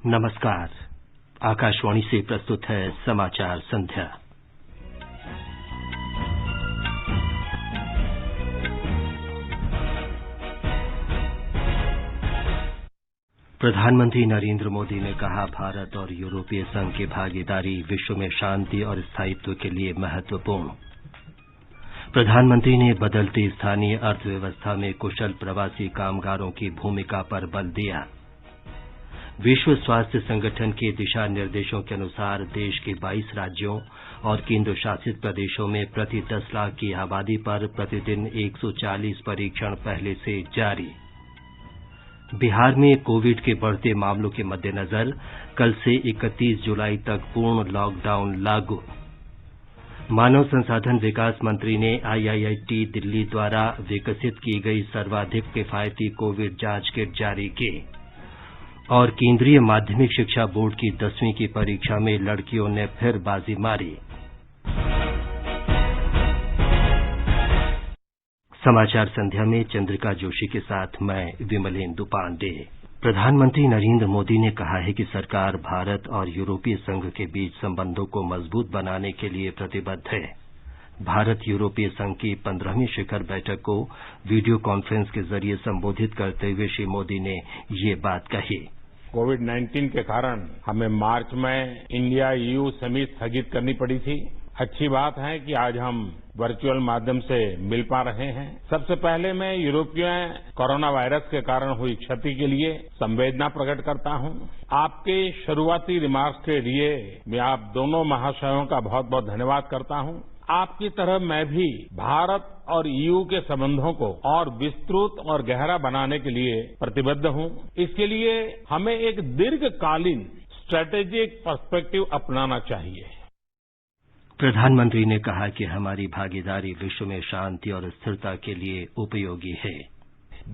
नमस्कार। आकाशवाणी से प्रस्तुत है समाचार संध्या। प्रधानमंत्री नरेंद्र मोदी ने कहा, भारत और यूरोपीय संघ की भागीदारी विश्व में शांति और स्थायित्व के लिए महत्वपूर्ण। प्रधानमंत्री ने बदलती स्थानीय अर्थव्यवस्था में कुशल प्रवासी कामगारों की भूमिका पर बल दिया। विश्व स्वास्थ्य संगठन के दिशा निर्देशों के अनुसार देश के 22 राज्यों और केंद्र शासित प्रदेशों में प्रति 10 लाख की आबादी पर प्रतिदिन 140 परीक्षण पहले से जारी। बिहार में कोविड के बढ़ते मामलों के मद्देनजर कल से 31 जुलाई तक पूर्ण लॉकडाउन लागू। मानव संसाधन विकास मंत्री ने आईआईटी दिल्ली द्वारा विकसित की गई सर्वाधिक किफायती कोविड जांच किट जारी की। और केंद्रीय माध्यमिक शिक्षा बोर्ड की 10वीं की परीक्षा में लड़कियों ने फिर बाजी मारी। समाचार संध्या में चंद्रिका जोशी के साथ मैं विमलेंदु पांडे। प्रधानमंत्री नरेंद्र मोदी ने कहा है कि सरकार भारत और यूरोपीय संघ के बीच संबंधों को मजबूत बनाने के लिए प्रतिबद्ध है। भारत यूरोपीय संघ की 15वीं शिखर बैठक को वीडियो कॉन्फ्रेंस के जरिए संबोधित करते हुए श्री मोदी ने ये बात कही। कोविड-19 के कारण हमें मार्च में इंडिया ईयू समिट स्थगित करनी पड़ी थी। अच्छी बात है कि आज हम वर्चुअल माध्यम से मिल पा रहे हैं। सबसे पहले मैं यूरोपीय कोरोना वायरस के कारण हुई क्षति के लिए संवेदना प्रकट करता हूं। आपके शुरुआती रिमार्क्स के लिए मैं आप दोनों महाशयों का बहुत बहुत धन्यवाद करता हूं। आपकी तरह मैं भी भारत और ईयू के संबंधों को और विस्तृत और गहरा बनाने के लिए प्रतिबद्ध हूं। इसके लिए हमें एक दीर्घकालीन स्ट्रेटेजिक पर्सपेक्टिव अपनाना चाहिए। प्रधानमंत्री ने कहा कि हमारी भागीदारी विश्व में शांति और स्थिरता के लिए उपयोगी है।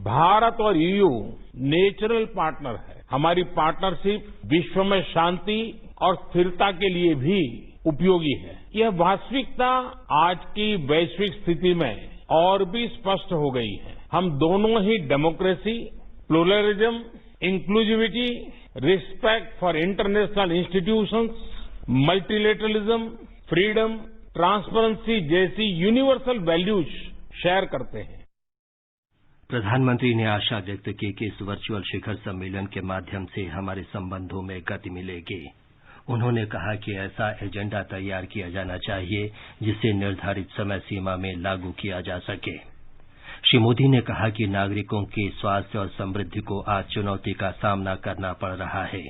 भारत और ईयू नेचुरल पार्टनर है। हमारी पार्टनरशिप विश्व में शांति और स्थिरता के लिए भी उपयोगी है। यह वास्तविकता आज की वैश्विक स्थिति में और भी स्पष्ट हो गई है। हम दोनों ही democracy, pluralism, inclusivity, respect for international institutions, multilateralism, freedom, transparency जैसी यूनिवर्सल वैल्यूज शेयर करते हैं। प्रधानमंत्री ने आशा व्यक्त की कि इस वर्चुअल शिखर सम्मेलन के माध्यम से हमारे संबंधों में गति मिलेगी। उन्होंने कहा कि ऐसा एजेंडा तैयार किया जाना चाहिए जिसे निर्धारित समय सीमा में लागू किया जा सके। श्री मोदी ने कहा कि नागरिकों के स्वास्थ्य और समृद्धि को आज चुनौती का सामना करना पड़ रहा है।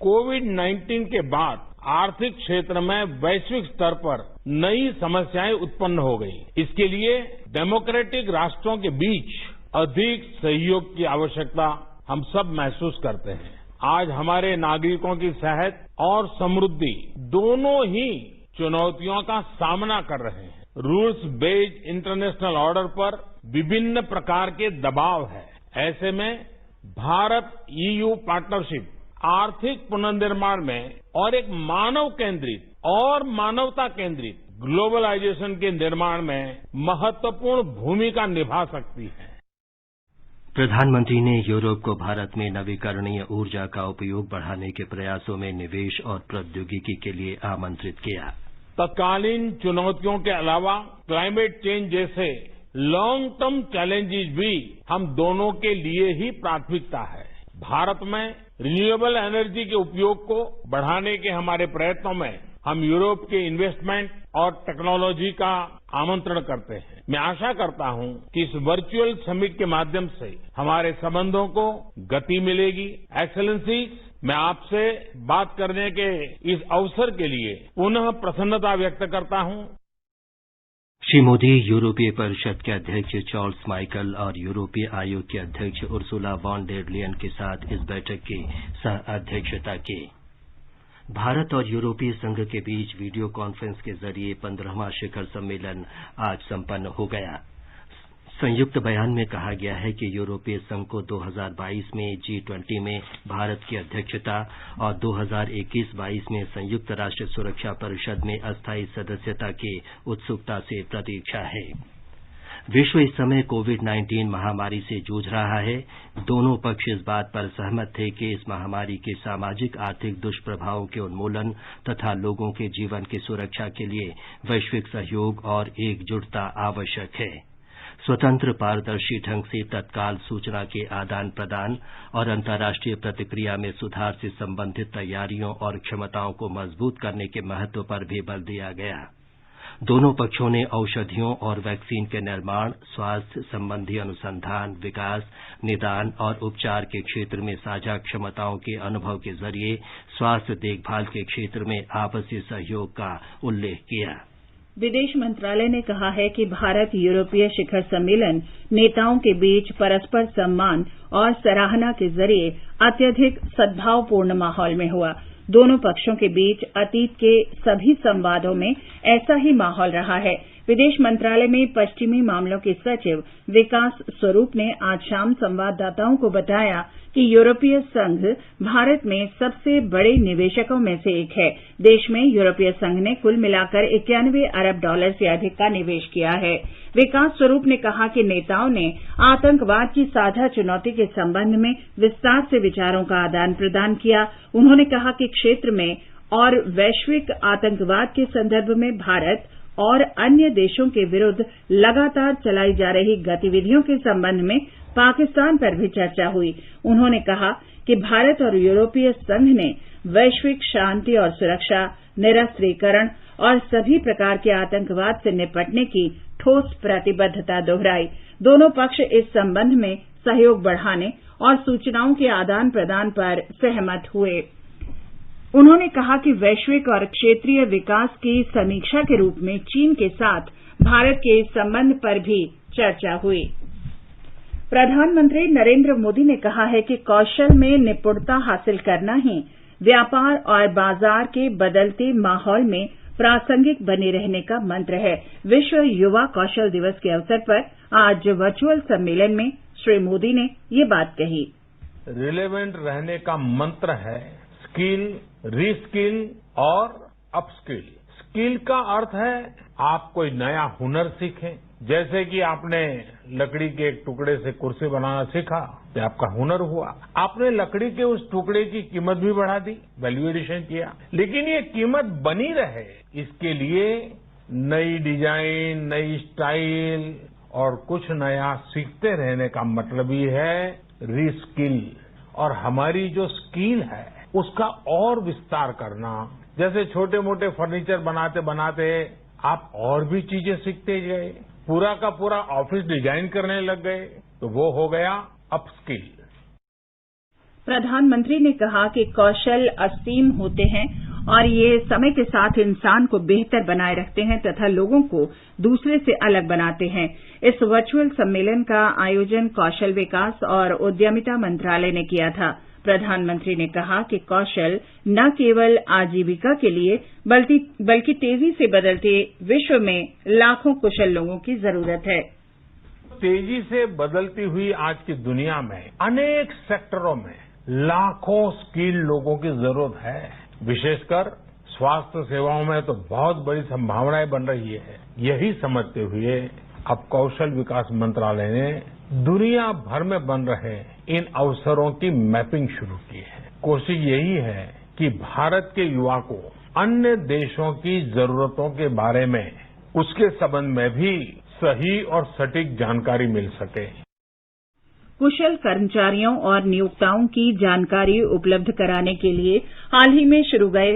कोविड-19 के बाद आर्थिक क्षेत्र में वैश्विक स्तर पर नई समस्याएं उत्पन्न हो गई। इसके लिए डेमोक्रेटिक राष्ट्रों के बीच अधिक सहयोग की आवश्यकता हम सब महसूस करते हैं। आज हमारे नागरिकों की सेहत और समृद्धि दोनों ही चुनौतियों का सामना कर रहे हैं। रूल्स बेस्ड इंटरनेशनल ऑर्डर पर विभिन्न प्रकार के दबाव है। ऐसे में भारत ईयू पार्टनरशिप आर्थिक पुनर्निर्माण में और एक मानव केंद्रित और मानवता केंद्रित ग्लोबलाइजेशन के निर्माण में महत्वपूर्ण भूमिका निभा सकती है। प्रधानमंत्री ने यूरोप को भारत में नवीकरणीय ऊर्जा का उपयोग बढ़ाने के प्रयासों में निवेश और प्रौद्योगिकी के लिए आमंत्रित किया। तत्कालीन चुनौतियों के अलावा क्लाइमेट चेंज जैसे लॉन्ग टर्म चैलेंजेस भी हम दोनों के लिए ही प्राथमिकता है। भारत में रिन्यूएबल एनर्जी के उपयोग को बढ़ाने के हमारे प्रयत्नों में हम यूरोप के इन्वेस्टमेंट और टेक्नोलॉजी का आमंत्रण करते हैं। मैं आशा करता हूं कि इस वर्चुअल समिट के माध्यम से हमारे संबंधों को गति मिलेगी। एक्सेलेंसीज, मैं आपसे बात करने के इस अवसर के लिए पुनः प्रसन्नता व्यक्त करता हूं। श्री मोदी यूरोपीय परिषद के अध्यक्ष चार्ल्स माइकल और यूरोपीय आयोग के अध्यक्ष उर्सुला वॉन डेर लेयन के साथ इस बैठक की सह अध्यक्षता की। भारत और यूरोपीय संघ के बीच वीडियो कॉन्फ्रेंस के जरिए 15वां शिखर सम्मेलन आज संपन्न हो गया। संयुक्त बयान में कहा गया है कि यूरोपीय संघ को 2022 में G20 में भारत की अध्यक्षता और 2021-22 में संयुक्त राष्ट्र सुरक्षा परिषद में अस्थायी सदस्यता की उत्सुकता से प्रतीक्षा है। विश्व इस समय कोविड-19 महामारी से जूझ रहा है। दोनों पक्ष इस बात पर सहमत थे कि इस महामारी के सामाजिक आर्थिक दुष्प्रभावों के उन्मूलन तथा लोगों के जीवन की सुरक्षा के लिए वैश्विक सहयोग और एकजुटता आवश्यक है। स्वतंत्र पारदर्शी ढंग से तत्काल सूचना के आदान प्रदान और अंतर्राष्ट्रीय प्रतिक्रिया में सुधार से संबंधित तैयारियों और क्षमताओं को मजबूत करने के महत्व पर भी बल दिया गया। दोनों पक्षों ने औषधियों और वैक्सीन के निर्माण, स्वास्थ्य संबंधी अनुसंधान, विकास, निदान और उपचार के क्षेत्र में साझा क्षमताओं के अनुभव के जरिए स्वास्थ्य देखभाल के क्षेत्र में आपसी सहयोग का उल्लेख किया। विदेश मंत्रालय ने कहा है कि भारत यूरोपीय शिखर सम्मेलन नेताओं के बीच परस्पर सम्मान और सराहना के जरिए अत्यधिक सद्भावपूर्ण माहौल में हुआ। दोनों पक्षों के बीच अतीत के सभी संवादों में ऐसा ही माहौल रहा है। विदेश मंत्रालय में पश्चिमी मामलों के सचिव विकास स्वरूप ने आज शाम संवाददाताओं को बताया कि यूरोपीय संघ भारत में सबसे बड़े निवेशकों में से एक है। देश में यूरोपीय संघ ने कुल मिलाकर $91 अरब से अधिक का निवेश किया है। विकास स्वरूप ने कहा कि नेताओं ने आतंकवाद की साझा चुनौती के संबंध में विस्तार से विचारों का आदान प्रदान किया। उन्होंने कहा कि क्षेत्र में और वैश्विक आतंकवाद के संदर्भ में भारत और अन्य देशों के विरुद्ध लगातार चलाई जा रही गतिविधियों के संबंध में पाकिस्तान पर भी चर्चा हुई। उन्होंने कहा कि भारत और यूरोपीय संघ ने वैश्विक शांति और सुरक्षा, निरस्त्रीकरण और सभी प्रकार के आतंकवाद से निपटने की ठोस प्रतिबद्धता दोहराई। दोनों पक्ष इस संबंध में सहयोग बढ़ाने और सूचनाओं के आदान प्रदान पर सहमत हुए। उन्होंने कहा कि वैश्विक और क्षेत्रीय विकास की समीक्षा के रूप में चीन के साथ भारत के संबंध पर भी चर्चा हुई। प्रधानमंत्री नरेंद्र मोदी ने कहा है कि कौशल में निपुणता हासिल करना ही व्यापार और बाजार के बदलते माहौल में प्रासंगिक बने रहने का मंत्र है। विश्व युवा कौशल दिवस के अवसर पर आज वर्चुअल सम्मेलन में श्री मोदी ने ये बात कही। रिलेवेंट रहने का मंत्र है स्किल, रीस्किल और अपस्किल। स्किल का अर्थ है आप कोई नया हुनर सीखें। जैसे कि आपने लकड़ी के एक टुकड़े से कुर्सी बनाना सीखा, तो आपका हुनर हुआ। आपने लकड़ी के उस टुकड़े की कीमत भी बढ़ा दी, वैल्यू एडिशन किया। लेकिन ये कीमत बनी रहे, इसके लिए नई डिजाइन, नई स्टाइल और कुछ नया सीखते रहने का मतलब ही है रीस्किल। और हमारी जो स्किल है उसका और विस्तार करना। जैसे छोटे मोटे फर्नीचर बनाते बनाते आप और भी चीजें सीखते गए, पूरा का पूरा ऑफिस डिजाइन करने लग गए, तो वो हो गया अपस्किल। प्रधानमंत्री ने कहा कि कौशल असीम होते हैं और ये समय के साथ इंसान को बेहतर बनाए रखते हैं तथा लोगों को दूसरे से अलग बनाते हैं। इस वर्चुअल सम्मेलन का आयोजन कौशल विकास और उद्यमिता मंत्रालय ने किया था। प्रधानमंत्री ने कहा कि कौशल न केवल आजीविका के लिए बल्कि तेजी से बदलते विश्व में लाखों कुशल लोगों की जरूरत है। तेजी से बदलती हुई आज की दुनिया में अनेक सेक्टरों में लाखों स्किल्ड लोगों की जरूरत है। विशेषकर स्वास्थ्य सेवाओं में तो बहुत बड़ी संभावनाएं बन रही है। यही समझते हुए अब कौशल विकास मंत्रालय ने दुनिया भर में बन रहे इन अवसरों की मैपिंग शुरू की है। कोशिश यही है कि भारत के युवा को अन्य देशों की जरूरतों के बारे में उसके संबंध में भी सही और सटीक जानकारी मिल सके। कुशल कर्मचारियों और नियोक्ताओं की जानकारी उपलब्ध कराने के लिए हाल ही में शुरू गए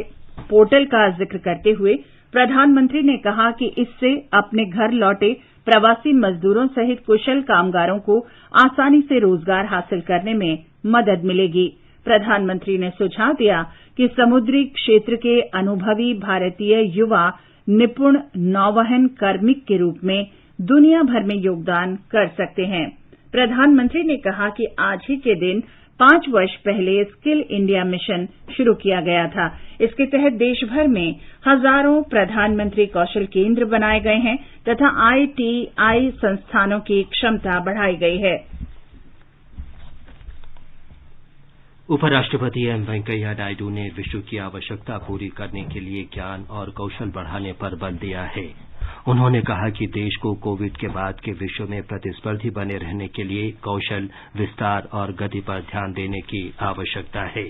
पोर्टल का जिक्र करते हुए प्रधानमंत्री ने कहा कि इससे अपने घर लौटे प्रवासी मजदूरों सहित कुशल कामगारों को आसानी से रोजगार हासिल करने में मदद मिलेगी। प्रधानमंत्री ने सुझाव दिया कि समुद्री क्षेत्र के अनुभवी भारतीय युवा निपुण नौवहन कार्मिक के रूप में दुनिया भर में योगदान कर सकते हैं। प्रधानमंत्री ने कहा कि आज ही के दिन 5 वर्ष पहले स्किल इंडिया मिशन शुरू किया गया था। इसके तहत देश भर में हजारों प्रधानमंत्री कौशल केंद्र बनाए गए हैं तथा ITI संस्थानों की क्षमता बढ़ाई गई है। उपराष्ट्रपति एम वेंकैया नायडू ने विश्व की आवश्यकता पूरी करने के लिए ज्ञान और कौशल बढ़ाने पर बल दिया है। उन्होंने कहा कि देश को कोविड के बाद के विश्व में प्रतिस्पर्धी बने रहने के लिए कौशल, विस्तार और गति पर ध्यान देने की आवश्यकता है।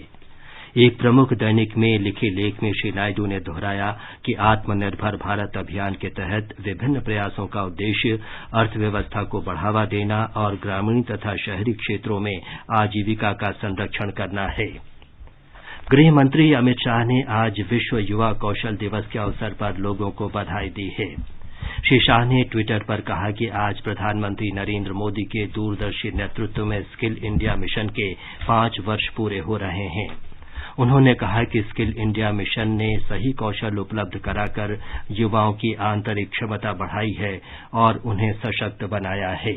एक प्रमुख दैनिक में लिखे लेख में श्री नायडू ने दोहराया कि आत्मनिर्भर भारत अभियान के तहत विभिन्न प्रयासों का उद्देश्य अर्थव्यवस्था को बढ़ावा देना और ग्रामीण तथा शहरी क्षेत्रों में आजीविका का संरक्षण करना है। गृह मंत्री अमित शाह ने आज विश्व युवा कौशल दिवस के अवसर पर लोगों को बधाई दी है। श्री शाह ने ट्विटर पर कहा कि आज प्रधानमंत्री नरेंद्र मोदी के दूरदर्शी नेतृत्व में स्किल इंडिया मिशन के 5 वर्ष पूरे हो रहे हैं। उन्होंने कहा कि स्किल इंडिया मिशन ने सही कौशल उपलब्ध कराकर युवाओं की आंतरिक क्षमता बढ़ाई है और उन्हें सशक्त बनाया है।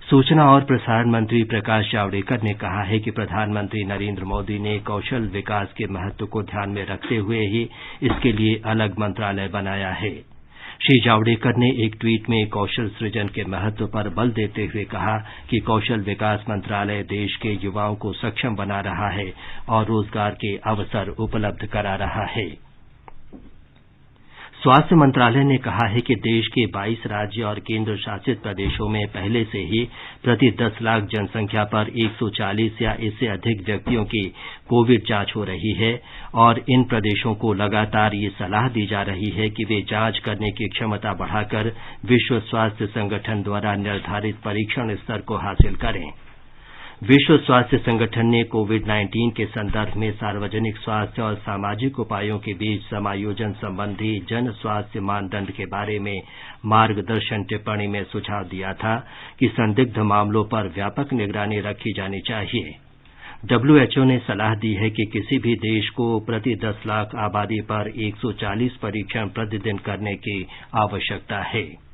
सूचना और प्रसारण मंत्री प्रकाश जावड़ेकर ने कहा है कि प्रधानमंत्री नरेंद्र मोदी ने कौशल विकास के महत्व को ध्यान में रखते हुए ही इसके लिए अलग मंत्रालय बनाया है। श्री जावड़ेकर ने एक ट्वीट में कौशल सृजन के महत्व पर बल देते हुए कहा कि कौशल विकास मंत्रालय देश के युवाओं को सक्षम बना रहा है और रोजगार के अवसर उपलब्ध करा रहा है। स्वास्थ्य मंत्रालय ने कहा है कि देश के 22 राज्य और केंद्र शासित प्रदेशों में पहले से ही प्रति 10 लाख जनसंख्या पर 140 या इससे अधिक व्यक्तियों की कोविड जांच हो रही है और इन प्रदेशों को लगातार ये सलाह दी जा रही है कि वे जांच करने की क्षमता बढ़ाकर विश्व स्वास्थ्य संगठन द्वारा निर्धारित परीक्षण स्तर को हासिल करें। विश्व स्वास्थ्य संगठन ने कोविड-19 के संदर्भ में सार्वजनिक स्वास्थ्य और सामाजिक उपायों के बीच समायोजन संबंधी जन स्वास्थ्य मानदंड के बारे में मार्गदर्शन टिप्पणी में सुझाव दिया था कि संदिग्ध मामलों पर व्यापक निगरानी रखी जानी चाहिए। WHO ने सलाह दी है कि किसी भी देश को प्रति 10 लाख आबादी पर 140 परीक्षण प्रतिदिन करने की आवश्यकता है।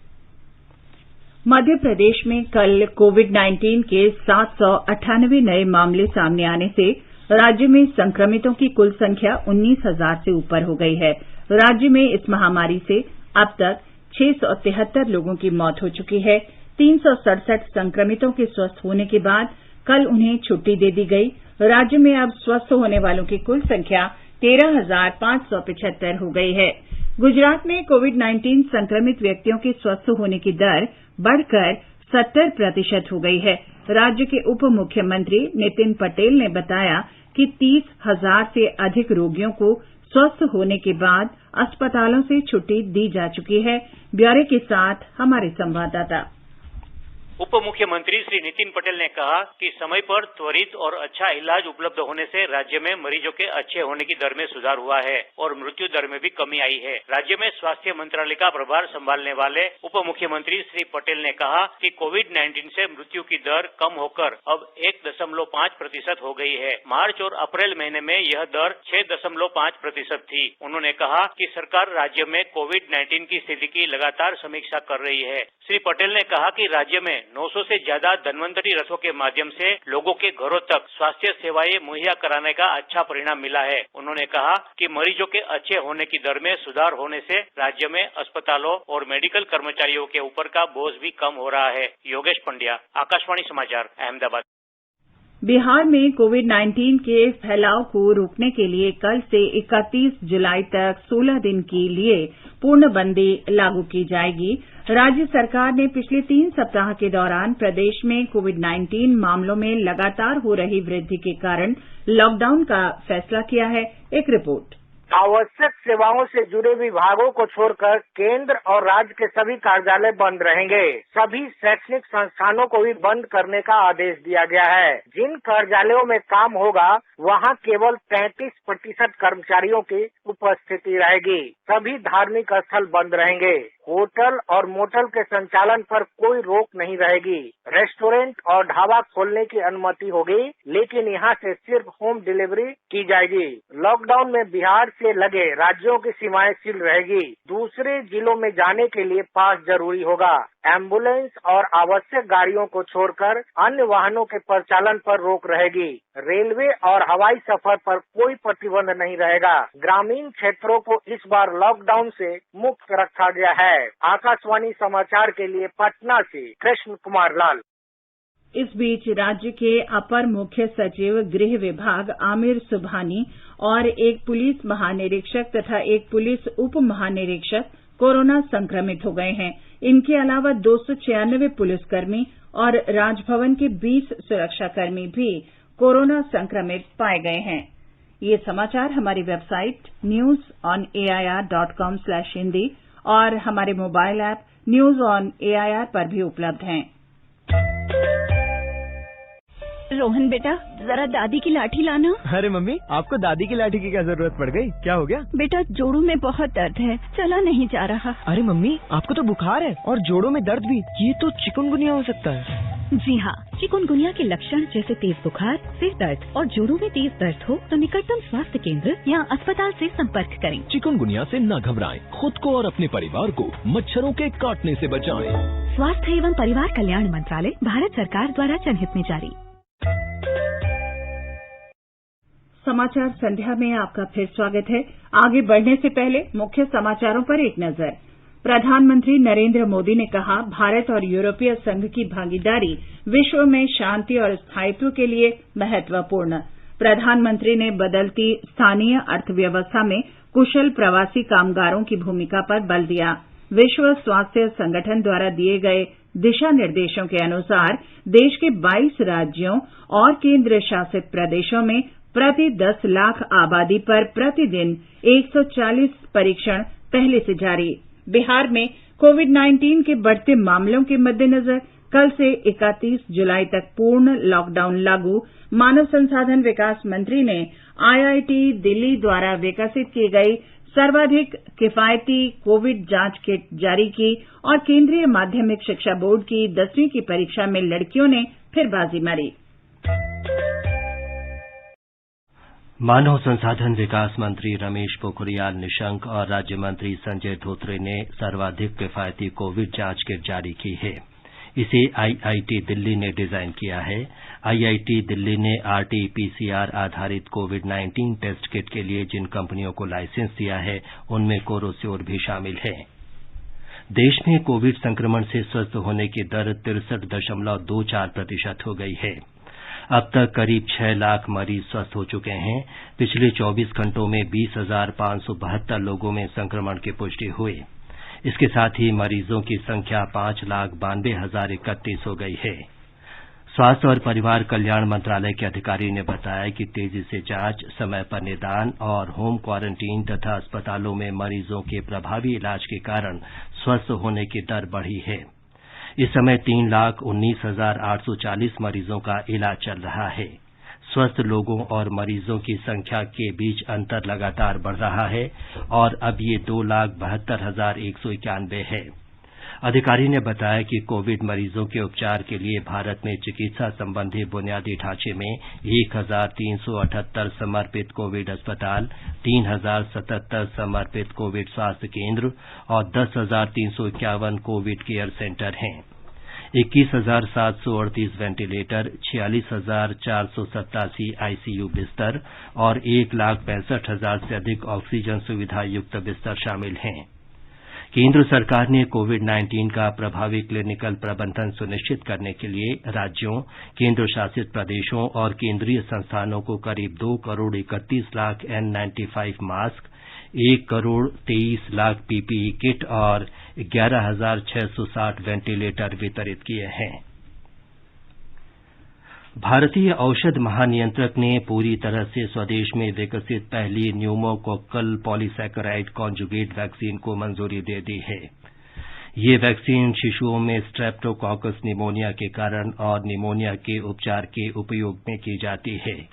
मध्य प्रदेश में कल कोविड-19 के 798 नए मामले सामने आने से राज्य में संक्रमितों की कुल संख्या 19,000 से ऊपर हो गई है। राज्य में इस महामारी से अब तक 673 लोगों की मौत हो चुकी है। 367 संक्रमितों के स्वस्थ होने के बाद कल उन्हें छुट्टी दे दी गई। राज्य में अब स्वस्थ होने वालों की कुल संख्या 13,575 हो गई है। गुजरात में कोविड-19 संक्रमित व्यक्तियों के स्वस्थ होने की दर बढ़कर 70% हो गई है। राज्य के उप मुख्यमंत्री नितिन पटेल ने बताया कि 30,000 से अधिक रोगियों को स्वस्थ होने के बाद अस्पतालों से छुट्टी दी जा चुकी है। ब्यौरे के साथ हमारे संवाददाता। उप मुख्यमंत्री श्री नितिन पटेल ने कहा कि समय पर त्वरित और अच्छा इलाज उपलब्ध होने से राज्य में मरीजों के अच्छे होने की दर में सुधार हुआ है और मृत्यु दर में भी कमी आई है। राज्य में स्वास्थ्य मंत्रालय का प्रभार संभालने वाले उप मुख्यमंत्री श्री पटेल ने कहा कि कोविड-19 से मृत्यु की दर कम होकर अब 1.5% हो गई है। मार्च और अप्रैल महीने में यह दर 6.5% थी। उन्होंने कहा कि सरकार राज्य में कोविड-19 की स्थिति की लगातार समीक्षा कर रही है। श्री पटेल ने कहा कि राज्य में 900 से ज्यादा धन्वंतरी रथों के माध्यम से लोगों के घरों तक स्वास्थ्य सेवाएं मुहैया कराने का अच्छा परिणाम मिला है। उन्होंने कहा कि मरीजों के अच्छे होने की दर में सुधार होने से राज्य में अस्पतालों और मेडिकल कर्मचारियों के ऊपर का बोझ भी कम हो रहा है। योगेश पंड्या, आकाशवाणी समाचार, अहमदाबाद। बिहार में कोविड-19 के फैलाव को रोकने के लिए कल से 31 जुलाई तक 16 दिन के लिए पूर्णबंदी लागू की जाएगी। राज्य सरकार ने पिछले 3 सप्ताह के दौरान प्रदेश में कोविड-19 मामलों में लगातार हो रही वृद्धि के कारण लॉकडाउन का फैसला किया है। एक रिपोर्ट। आवश्यक सेवाओं से जुड़े विभागों को छोड़कर केंद्र और राज्य के सभी कार्यालय बंद रहेंगे। सभी शैक्षणिक संस्थानों को भी बंद करने का आदेश दिया गया है। जिन कार्यालयों में काम होगा वहां केवल 33% कर्मचारियों की उपस्थिति रहेगी। सभी धार्मिक स्थल बंद रहेंगे। होटल और मोटल के संचालन पर कोई रोक नहीं रहेगी। रेस्टोरेंट और ढाबा खोलने की अनुमति होगी, लेकिन यहां से सिर्फ होम डिलीवरी की जाएगी। लॉकडाउन में बिहार से लगे राज्यों की सीमाएं सील रहेगी। दूसरे जिलों में जाने के लिए पास जरूरी होगा। एम्बुलेंस और आवश्यक गाड़ियों को छोड़कर अन्य वाहनों के परिचालन पर रोक रहेगी। रेलवे और हवाई सफर पर कोई प्रतिबंध नहीं रहेगा। ग्रामीण क्षेत्रों को इस बार लॉकडाउन से मुक्त रखा गया है। आकाशवाणी समाचार के लिए पटना से कृष्ण कुमार लाल। इस बीच राज्य के अपर मुख्य सचिव गृह विभाग आमिर सुबहानी और एक पुलिस महानिरीक्षक तथा एक पुलिस उप महानिरीक्षक कोरोना संक्रमित हो गए हैं। इनके अलावा 296 पुलिसकर्मी और राजभवन के 20 सुरक्षाकर्मी भी कोरोना संक्रमित पाए गए हैं। ये समाचार हमारी वेबसाइट newsonair.com/hindi और हमारे mobile app news on AIR पर भी उपलब्ध हैं। रोहन बेटा, जरा दादी की लाठी लाना। अरे मम्मी, आपको दादी की लाठी की क्या जरूरत पड़ गई? क्या हो गया? बेटा, जोड़ों में बहुत दर्द है, चला नहीं जा रहा। अरे मम्मी, आपको तो बुखार है और जोड़ों में दर्द भी, ये तो चिकनगुनिया हो सकता है। जी हाँ, चिकनगुनिया के लक्षण जैसे तेज बुखार, सिर दर्द और जोड़ों में तेज दर्द हो तो निकटतम स्वास्थ्य केंद्र या अस्पताल से संपर्क करें। चिकनगुनिया से न घबराएं, खुद को और अपने परिवार को मच्छरों के काटने से बचाएं। स्वास्थ्य एवं परिवार कल्याण मंत्रालय, भारत सरकार द्वारा जनहित में जारी। समाचार संध्या में आपका फिर स्वागत है। आगे बढ़ने से पहले मुख्य समाचारों पर एक नजर। प्रधानमंत्री नरेंद्र मोदी ने कहा, भारत और यूरोपीय संघ की भागीदारी विश्व में शांति और स्थायित्व के लिए महत्वपूर्ण। प्रधानमंत्री ने बदलती स्थानीय अर्थव्यवस्था में कुशल प्रवासी कामगारों की भूमिका पर बल दिया। विश्व स्वास्थ्य संगठन द्वारा दिए गए दिशा निर्देशों के अनुसार देश के 22 राज्यों और केंद्र शासित प्रदेशों में प्रति 10 लाख आबादी पर प्रतिदिन 140 परीक्षण पहले से जारी। बिहार में कोविड-19 के बढ़ते मामलों के मद्देनजर कल से 31 जुलाई तक पूर्ण लॉकडाउन लागू। मानव संसाधन विकास मंत्री ने आईआईटी दिल्ली द्वारा विकसित की गई सर्वाधिक किफायती कोविड जांच किट जारी की और केंद्रीय माध्यमिक शिक्षा बोर्ड की 10वीं की परीक्षा में लड़कियों ने फिर बाजी मारी। मानव संसाधन विकास मंत्री रमेश पोखरियाल निशंक और राज्य मंत्री संजय धोत्रे ने सर्वाधिक किफायती कोविड जांच किट जारी की है। इसे आईआईटी दिल्ली ने डिजाइन किया है। आईआईटी दिल्ली ने आरटी-पीसीआर आधारित कोविड-19 टेस्ट किट के लिए जिन कंपनियों को लाइसेंस दिया है, उनमें कोरोसियोर भी शामिल है। देश में कोविड संक्रमण से स्वस्थ होने की दर 63.24% हो गई है। अब तक करीब 6 लाख मरीज स्वस्थ हो चुके हैं। पिछले 24 घंटों में 20,572 लोगों में संक्रमण की पुष्टि हुई। इसके साथ ही मरीजों की संख्या 5,92,031 हो गई है। स्वास्थ्य और परिवार कल्याण मंत्रालय के अधिकारी ने बताया कि तेजी से जांच, समय पर निदान और होम क्वारंटीन तथा अस्पतालों में मरीजों के प्रभावी इलाज के कारण स्वस्थ होने की दर बढ़ी है। इस समय 3,19,840 मरीजों का इलाज चल रहा है। स्वस्थ लोगों और मरीजों की संख्या के बीच अंतर लगातार बढ़ रहा है और अब ये 2,72,191 है। अधिकारी ने बताया कि कोविड मरीजों के उपचार के लिए भारत में चिकित्सा संबंधी बुनियादी ढांचे में 1,378 समर्पित कोविड अस्पताल, 3,077 समर्पित कोविड स्वास्थ्य केंद्र और 10,351 कोविड केयर सेंटर हैं। 21,738 वेंटिलेटर, 46,487 आईसीयू बिस्तर और 1,65,000 से अधिक ऑक्सीजन सुविधा युक्त बिस्तर शामिल हैं। केंद्र सरकार ने कोविड-19 का प्रभावी क्लिनिकल प्रबंधन सुनिश्चित करने के लिए राज्यों, केंद्र शासित प्रदेशों और केंद्रीय संस्थानों को करीब 2,31 lakh N95 mask, 1,23 lakh PPE kit और 11,660 वेंटिलेटर वितरित किए हैं। भारतीय औषध महानियंत्रक ने पूरी तरह से स्वदेश में विकसित पहली न्यूमोकोक्कल पॉलीसैकेराइड कॉन्जुगेट वैक्सीन को मंजूरी दे दी है। ये वैक्सीन शिशुओं में स्ट्रेप्टोकॉकस निमोनिया के कारण और निमोनिया के उपचार के उपयोग में की जाती है।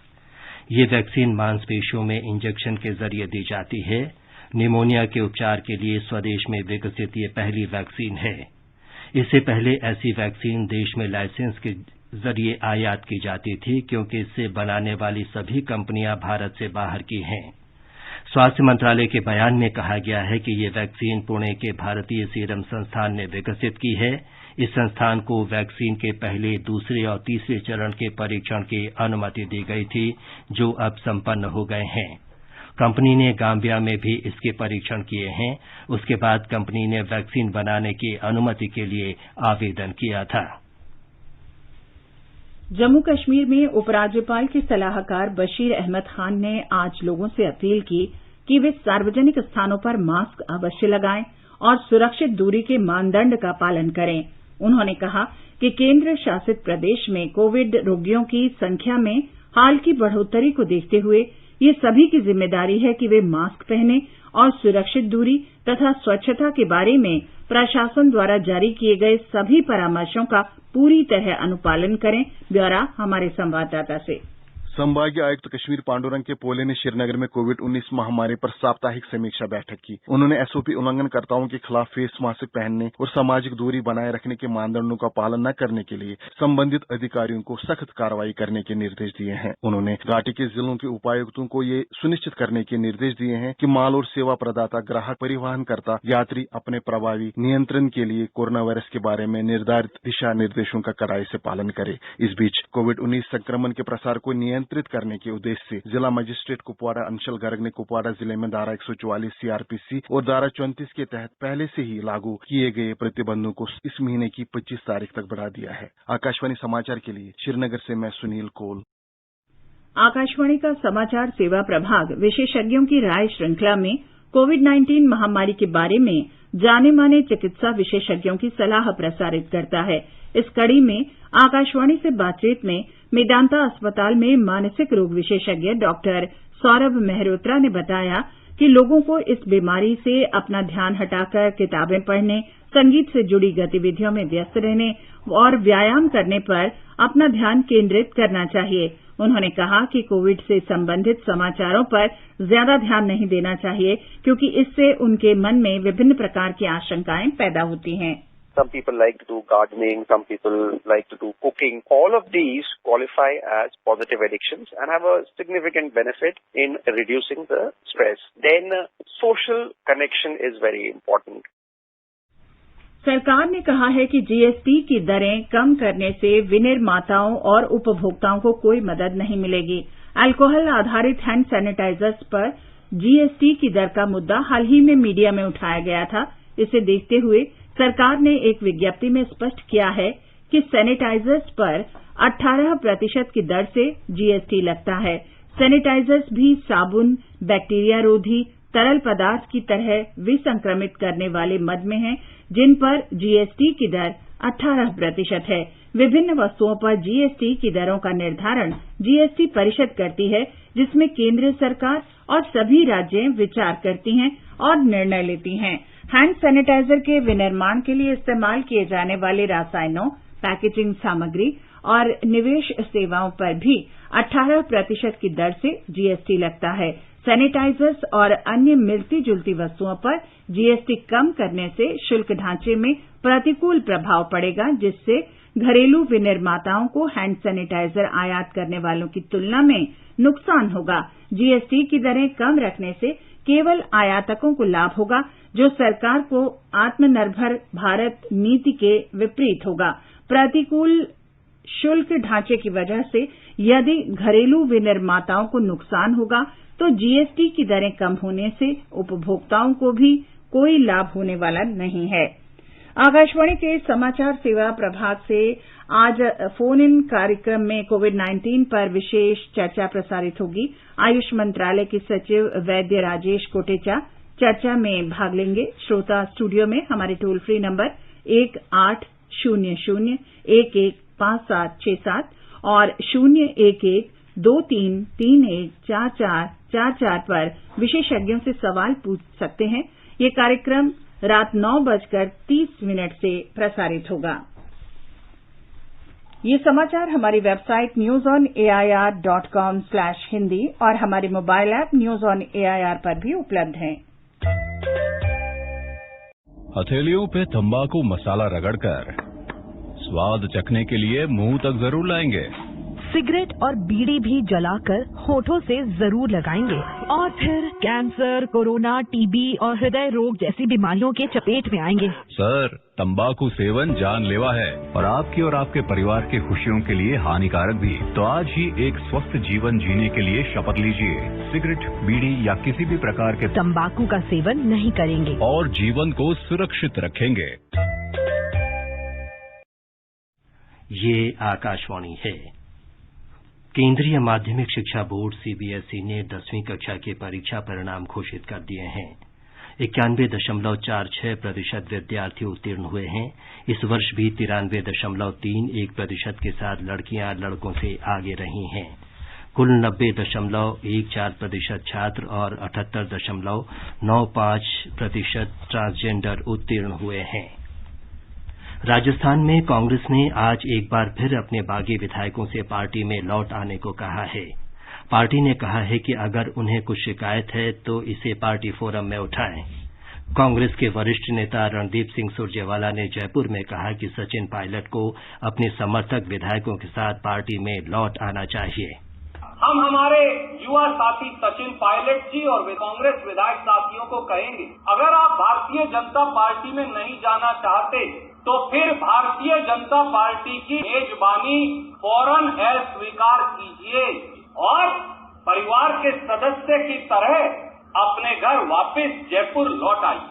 ये वैक्सीन मांसपेशियों में इंजेक्शन के जरिए दी जाती है। निमोनिया के उपचार के लिए स्वदेश में विकसित ये पहली वैक्सीन है। इससे पहले ऐसी वैक्सीन देश में लाइसेंस के जरिए आयात की जाती थी, क्योंकि इसे बनाने वाली सभी कंपनियां भारत से बाहर की हैं। स्वास्थ्य मंत्रालय के बयान में कहा गया है कि ये वैक्सीन पुणे के भारतीय सीरम संस्थान ने विकसित की है। इस संस्थान को वैक्सीन के पहले, दूसरे और तीसरे चरण के परीक्षण की अनुमति दी गई थी, जो अब संपन्न हो गए हैं। कंपनी ने गाम्बिया में भी इसके परीक्षण किए हैं। उसके बाद कंपनी ने वैक्सीन बनाने की अनुमति के लिए आवेदन किया था। जम्मू कश्मीर में उपराज्यपाल के सलाहकार बशीर अहमद खान ने आज लोगों से अपील की कि वे सार्वजनिक स्थानों पर मास्क अवश्य लगाएं और सुरक्षित दूरी के मानदंड का पालन करें। उन्होंने कहा कि केंद्र शासित प्रदेश में कोविड रोगियों की संख्या में हाल की बढ़ोत्तरी को देखते हुए ये सभी की जिम्मेदारी है कि वे मास्क पहनें और सुरक्षित दूरी तथा स्वच्छता के बारे में प्रशासन द्वारा जारी किए गए सभी परामर्शों का पूरी तरह अनुपालन करें। ब्यौरा हमारे संवाददाता से। संभागीय आयुक्त कश्मीर पांडुरंग के पोले ने श्रीनगर में कोविड-19 महामारी पर साप्ताहिक समीक्षा बैठक की। उन्होंने एसओपी उल्लंघनकर्ताओं के खिलाफ फेस मास्क पहनने और सामाजिक दूरी बनाए रखने के मानदंडों का पालन न करने के लिए संबंधित अधिकारियों को सख्त कार्रवाई करने के निर्देश दिए हैं। उन्होंने घाटी के जिलों के उपायुक्तों को ये सुनिश्चित करने के निर्देश दिए हैं कि माल और सेवा प्रदाता, ग्राहक, परिवहनकर्ता, यात्री अपने प्रभावी नियंत्रण के लिए कोरोना वायरस के बारे में निर्धारित दिशा निर्देशों का कड़ाई से पालन करें। इस बीच कोविड-19 संक्रमण के प्रसार को नियंत्रित करने के उद्देश्य से जिला मजिस्ट्रेट कुपवाड़ा अंशल गर्ग ने कुपवाड़ा जिले में धारा 144 सीआरपीसी और धारा 34 के तहत पहले से ही लागू किए गए प्रतिबंधों को इस महीने की 25 तारीख तक बढ़ा दिया है। आकाशवाणी समाचार के लिए श्रीनगर से मैं सुनील कोल। आकाशवाणी का समाचार सेवा प्रभाग विशेषज्ञों की राय श्रृंखला में कोविड-19 महामारी के बारे में जाने माने चिकित्सा विशेषज्ञों की सलाह प्रसारित करता है। इस कड़ी में आकाशवाणी से बातचीत में मेदांता अस्पताल में मानसिक रोग विशेषज्ञ डॉक्टर सौरभ मेहरोत्रा ने बताया कि लोगों को इस बीमारी से अपना ध्यान हटाकर किताबें पढ़ने, संगीत से जुड़ी गतिविधियों में व्यस्त रहने और व्यायाम करने पर अपना ध्यान केंद्रित करना चाहिए। उन्होंने कहा कि कोविड से संबंधित समाचारों पर ज्यादा ध्यान नहीं देना चाहिए क्योंकि इससे उनके मन में विभिन्न प्रकार की आशंकाएं पैदा होती हैं। Some people like to do gardening, some people like to do cooking. All of these qualify as positive addictions and have a significant benefit in reducing the stress. Then social connection is very important. सरकार ने कहा है कि GST की दरें कम करने से विनिर्माताओं और उपभोक्ताओं को कोई मदद नहीं मिलेगी। अल्कोहल आधारित हैंड सैनिटाइजर्स पर जीएसटी की दर का मुद्दा हाल ही में मीडिया में उठाया गया था। इसे देखते हुए सरकार ने एक विज्ञप्ति में स्पष्ट किया है कि सैनिटाइजर्स पर 18% की दर से जीएसटी लगता है। सैनिटाइजर्स भी साबुन, बैक्टीरिया रोधी तरल पदार्थ की तरह विसंक्रमित करने वाले मद में हैं, जिन पर जीएसटी की दर 18% है। विभिन्न वस्तुओं पर जीएसटी की दरों का निर्धारण जीएसटी परिषद करती है, जिसमें केंद्र सरकार और सभी राज्य विचार करती हैं और निर्णय लेती हैं। हैंड सैनिटाइजर के विनिर्माण के लिए इस्तेमाल किए जाने वाले रसायनों, पैकेजिंग सामग्री और निवेश सेवाओं पर भी 18% की दर से जीएसटी लगता है। सैनिटाइजर्स और अन्य मिलती जुलती वस्तुओं पर जीएसटी कम करने से शुल्क ढांचे में प्रतिकूल प्रभाव पड़ेगा, जिससे घरेलू विनिर्माताओं को हैंड सैनिटाइजर आयात करने वालों की तुलना में नुकसान होगा। जीएसटी की दरें कम रखने से केवल आयातकों को लाभ होगा, जो सरकार को आत्मनिर्भर भारत नीति के विपरीत होगा। प्रतिकूल शुल्क ढांचे की वजह से यदि घरेलू विनिर्माताओं को नुकसान होगा तो जीएसटी की दरें कम होने से उपभोक्ताओं को भी कोई लाभ होने वाला नहीं है। आकाशवाणी के समाचार सेवा प्रभाग से आज फोन इन कार्यक्रम में कोविड-19 पर विशेष चर्चा प्रसारित होगी। आयुष मंत्रालय के सचिव वैद्य राजेश कोटेचा चर्चा में भाग लेंगे। श्रोता स्टूडियो में हमारे टोल फ्री नंबर 1800-115767 और 011-2331-4444 पर विशेषज्ञों से सवाल पूछ सकते हैं। ये कार्यक्रम रात 9:30 से प्रसारित होगा। ये समाचार हमारी वेबसाइट newsonair.com/hindi और हमारे mobile app news on AIR पर भी उपलब्ध हैं। हथेलियों पे तंबाकू मसाला रगड़कर स्वाद चखने के लिए मुंह तक जरूर लाएंगे। सिगरेट और बीड़ी भी जलाकर होठों से जरूर लगाएंगे और फिर कैंसर, कोरोना, टीबी और हृदय रोग जैसी बीमारियों के चपेट में आएंगे। सर, तंबाकू सेवन जानलेवा है और आपकी और आपके परिवार की खुशियों के लिए हानिकारक भी। तो आज ही एक स्वस्थ जीवन जीने के लिए शपथ लीजिए। सिगरेट, बीड़ी या किसी भी प्रकार के तंबाकू का सेवन नहीं करेंगे और जीवन को सुरक्षित रखेंगे। ये आकाशवाणी है। केंद्रीय माध्यमिक शिक्षा बोर्ड सीबीएसई ने 10वीं कक्षा के परीक्षा परिणाम घोषित कर दिए हैं। 91.46% विद्यार्थी उत्तीर्ण हुए हैं। इस वर्ष भी 93.31% के साथ लड़कियां लड़कों से आगे रही हैं। कुल 90.14% छात्र और 78.95% ट्रांसजेंडर उत्तीर्ण हुए हैं। राजस्थान में कांग्रेस ने आज एक बार फिर अपने बागी विधायकों से पार्टी में लौट आने को कहा है। पार्टी ने कहा है कि अगर उन्हें कुछ शिकायत है तो इसे पार्टी फोरम में उठाएं। कांग्रेस के वरिष्ठ नेता रणदीप सिंह सुरजेवाला ने जयपुर में कहा कि सचिन पायलट को अपने समर्थक विधायकों के साथ पार्टी में लौट आना चाहिए। हम हमारे युवा साथी सचिन पायलट जी और कांग्रेस विधायक साथियों को कहेंगे, अगर आप भारतीय जनता पार्टी में नहीं जाना चाहते तो फिर भारतीय जनता पार्टी की मेजबानी फौरन स्वीकार कीजिए और परिवार के सदस्य की तरह अपने घर वापस जयपुर लौट आइए।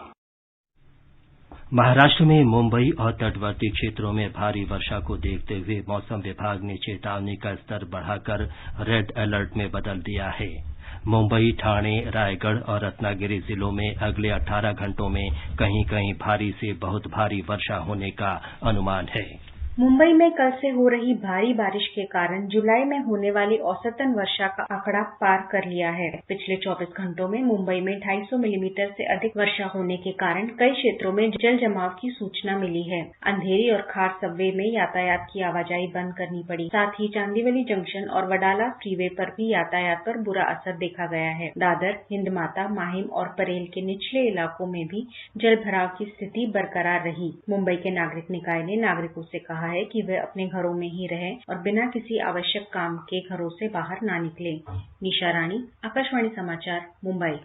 महाराष्ट्र में मुंबई और तटवर्ती क्षेत्रों में भारी वर्षा को देखते हुए मौसम विभाग ने चेतावनी का स्तर बढ़ाकर रेड अलर्ट में बदल दिया है। मुंबई, ठाणे, रायगढ़ और रत्नागिरी जिलों में अगले 18 घंटों में कहीं कहीं भारी से बहुत भारी वर्षा होने का अनुमान है। मुंबई में कल से हो रही भारी बारिश के कारण जुलाई में होने वाली औसतन वर्षा का आंकड़ा पार कर लिया है। पिछले 24 घंटों में मुंबई में 250 मिलीमीटर से अधिक वर्षा होने के कारण कई क्षेत्रों में जल जमाव की सूचना मिली है। अंधेरी और खार सबवे में यातायात की आवाजाही बंद करनी पड़ी। साथ ही चांदीवली जंक्शन और वडाला फ्रीवे पर भी यातायात पर बुरा असर देखा गया है। दादर, हिंदमाता, माहिम और परेल के निचले इलाकों में भी जल भराव की स्थिति बरकरार रही। मुंबई के नागरिक निकाय ने नागरिकों से कहा है कि वे अपने घरों में ही रहें और बिना किसी आवश्यक काम के घरों से बाहर ना निकलें। निशा रानी, आकाशवाणी समाचार, मुंबई।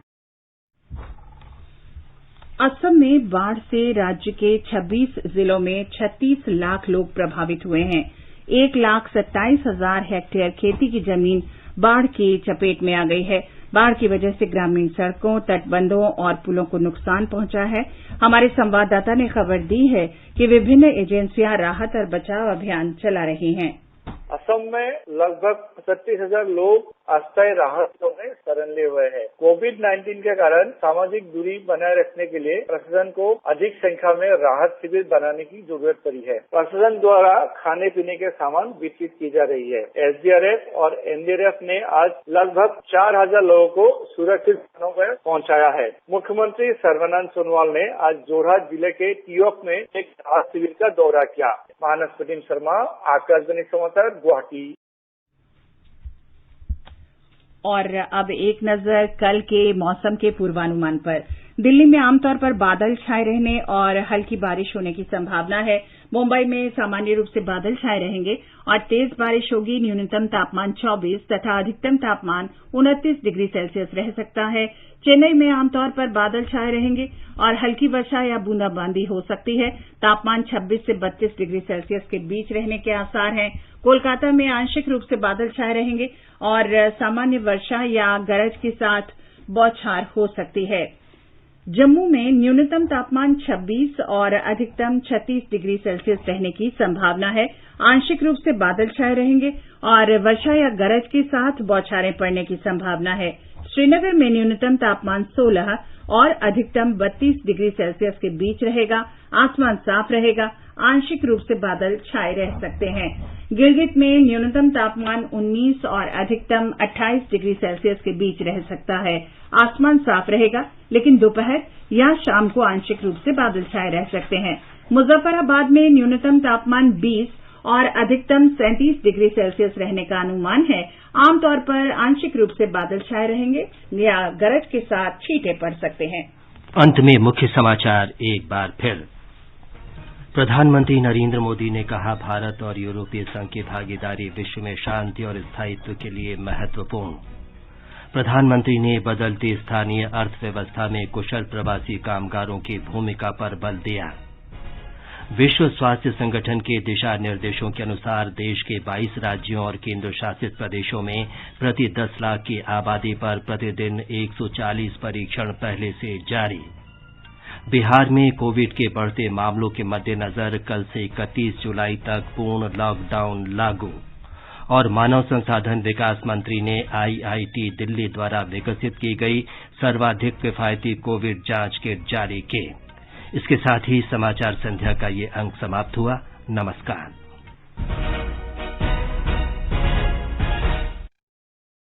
असम में बाढ़ से राज्य के 26 जिलों में 36 लाख लोग प्रभावित हुए हैं। 1,27,000 हेक्टेयर खेती की जमीन बाढ़ की चपेट में आ गई है। बाढ़ की वजह से ग्रामीण सड़कों, तटबंधों और पुलों को नुकसान पहुंचा है। हमारे संवाददाता ने खबर दी है कि विभिन्न एजेंसियां राहत और बचाव अभियान चला रही हैं। असम में लगभग 35,000 लोग अस्थायी राहत में शरण लिए हुए हैं। कोविड-19 के कारण सामाजिक दूरी बनाए रखने के लिए प्रशासन को अधिक संख्या में राहत शिविर बनाने की जरूरत पड़ी है। प्रशासन द्वारा खाने पीने के सामान वितरित की जा रही है। एसडीआरएफ और एनडीआरएफ ने आज लगभग 4,000 लोगों को सुरक्षित स्थानों पर पहुंचाया है। मुख्यमंत्री सर्बानंद सोनोवाल ने आज जोरहाट जिले के टियोक में एक राहत शिविर का दौरा किया। मानस प्रतिम शर्मा, आकाशवाणी समाचार, गुवाहाटी। और अब एक नजर कल के मौसम के पूर्वानुमान पर। दिल्ली में आमतौर पर बादल छाए रहने और हल्की बारिश होने की संभावना है। मुंबई में सामान्य रूप से बादल छाए रहेंगे और तेज बारिश होगी। न्यूनतम तापमान 24 तथा अधिकतम तापमान 29 डिग्री सेल्सियस रह सकता है। चेन्नई में आमतौर पर बादल छाए रहेंगे और हल्की वर्षा या बूंदाबांदी हो सकती है। तापमान 26 से 32 डिग्री सेल्सियस के बीच रहने के आसार हैं। कोलकाता में आंशिक रूप से बादल छाए रहेंगे और सामान्य वर्षा या गरज के साथ बौछार हो सकती है। जम्मू में न्यूनतम तापमान 26 और अधिकतम 36 डिग्री सेल्सियस रहने की संभावना है। आंशिक रूप से बादल छाए रहेंगे और वर्षा या गरज के साथ बौछारें पड़ने की संभावना है। श्रीनगर में न्यूनतम तापमान 16 और अधिकतम 32 डिग्री सेल्सियस के बीच रहेगा। आसमान साफ रहेगा। आंशिक रूप से बादल छाए रह सकते हैं। गिलगित में न्यूनतम तापमान 19 और अधिकतम 28 डिग्री सेल्सियस के बीच रह सकता है। आसमान साफ रहेगा, लेकिन दोपहर या शाम को आंशिक रूप से बादल छाए रह सकते हैं। मुजफ्फराबाद में न्यूनतम तापमान 20 और अधिकतम 37 डिग्री सेल्सियस रहने का अनुमान है। आमतौर पर आंशिक रूप से बादल छाए रहेंगे या गरज के साथ छींटे पड़ सकते हैं। अंत में मुख्य समाचार एक बार फिर। प्रधानमंत्री नरेंद्र मोदी ने कहा, भारत और यूरोपीय संघ की भागीदारी विश्व में शांति और स्थायित्व के लिए महत्वपूर्ण। प्रधानमंत्री ने बदलती स्थानीय अर्थव्यवस्था में कुशल प्रवासी कामगारों की भूमिका पर बल दिया। विश्व स्वास्थ्य संगठन के दिशा निर्देशों के अनुसार देश के 22 राज्यों और केंद्र शासित प्रदेशों में प्रति 10 लाख की आबादी पर प्रतिदिन 140 परीक्षण पहले से जारी। बिहार में कोविड के बढ़ते मामलों के मद्देनजर कल से 31 जुलाई तक पूर्ण लॉकडाउन लागू। और मानव संसाधन विकास मंत्री ने आईआईटी दिल्ली द्वारा विकसित की गई सर्वाधिक किफायती कोविड जांच किट जारी की। इसके साथ ही समाचार संध्या का ये अंक समाप्त हुआ। नमस्कार।